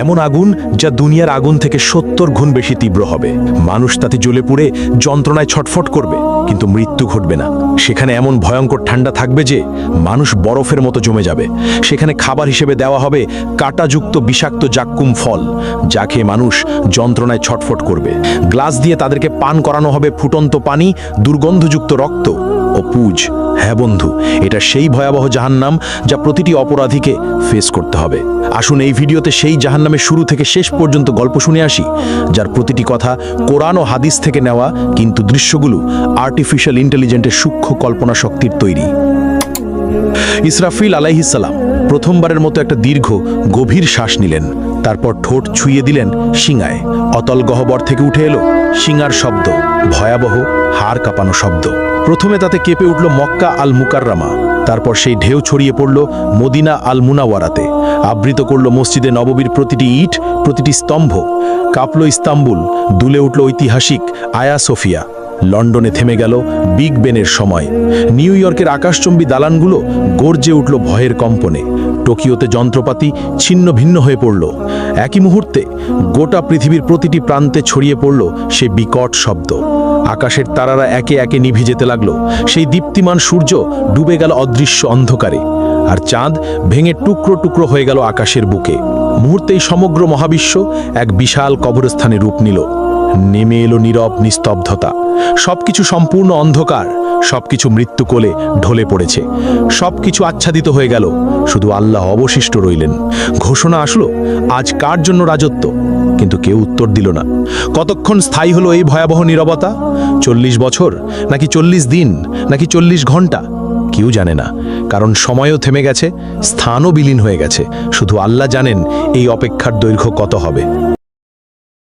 এমন আগুন যা দুনিয়ার আগুন থেকে ৭০ গুণ বেশি তীব্র হবে। মানুষ তাতে জ্বলে পুড়ে যন্ত্রণায় ছটফট করবে, কিন্তু মৃত্যু ঘটবে না। সেখানে এমন ভয়ঙ্কর ঠান্ডা থাকবে যে মানুষ বরফের মতো জমে যাবে। সেখানে খাবার হিসেবে দেওয়া হবে কাঁটাযুক্ত বিষাক্ত জাক্কুম ফল, যা খেয়ে মানুষ যন্ত্রণায় ছটফট করবে। গ্লাস দিয়ে তাদেরকে পান করানো হবে ফুটন্ত পানি, দুর্গন্ধযুক্ত রক্ত ও পুজ। হ্যাঁ বন্ধু, এটা সেই ভয়াবহ জাহান্নাম যা প্রতিটি অপরাধীকে ফেস করতে হবে। আসুন এই ভিডিওতে সেই জাহান্নামের শুরু থেকে শেষ পর্যন্ত গল্প শুনে আসি, যার প্রতিটি কথা কোরআন ও হাদিস থেকে নেওয়া, কিন্তু দৃশ্যগুলো আর্টিফিশিয়াল ইন্টেলিজেন্সের সূক্ষ্ম কল্পনা শক্তির তৈরি। ইসরাফিল আলাইহিসসালাম প্রথমবারের মতো একটা দীর্ঘ গভীর শ্বাস নিলেন। তারপর ঠোঁট ছুঁয়ে দিলেন শিঙায়। অতল গহ্বর থেকে উঠে এলো শিঙার শব্দ, ভয়াবহ হাড় কাঁপানো শব্দ। প্রথমে তাতে কেঁপে উঠল মক্কা আল মুকাররামা, তারপর সেই ঢেউ ছড়িয়ে পড়ল মদিনা আল মুনাওয়ারাতে, আবৃত করল মসজিদে নববীর প্রতিটি ইট, প্রতিটি স্তম্ভ। কাঁপল ইস্তাম্বুল, দুলে উঠল ঐতিহাসিক আয়া সোফিয়া। লন্ডনে থেমে গেল বিগ বেনের সময়। নিউ ইয়র্কের আকাশচম্বী দালানগুলো গর্জে উঠল ভয়ের কম্পনে। টোকিওতে যন্ত্রপাতি ছিন্ন ভিন্ন হয়ে পড়ল। একই মুহূর্তে গোটা পৃথিবীর প্রতিটি প্রান্তে ছড়িয়ে পড়ল সে বিকট শব্দ। আকাশের তারারা একে একে নিভে যেতে লাগল। সেই দীপ্তিমান সূর্য ডুবে গেল অদৃশ্য অন্ধকারে, আর চাঁদ ভেঙে টুকরো টুকরো হয়ে গেল আকাশের বুকে। মুহূর্তেই সমগ্র মহাবিশ্ব এক বিশাল কবরস্থানে রূপ নিল। নেমে এলো নীরব নিস্তব্ধতা। সবকিছু সম্পূর্ণ অন্ধকার, সবকিছু মৃত্যু কোলে ঢলে পড়েছে। সবকিছু আচ্ছাদিত হয়ে গেল, শুধু আল্লাহ অবশিষ্ট রইলেন। ঘোষণা আসলো, আজ কার জন্য রাজত্ব? কিন্তু কেউ উত্তর দিল না। কতক্ষণ স্থায়ী হলো এই ভয়াবহ নীরবতা? 40 বছর, নাকি 40 দিন, নাকি 40 ঘন্টা? কেউ জানে না, কারণ সময়ও থেমে গেছে, স্থানও বিলীন হয়ে গেছে। শুধু আল্লাহ জানেন এই অপেক্ষার দৈর্ঘ্য কত হবে।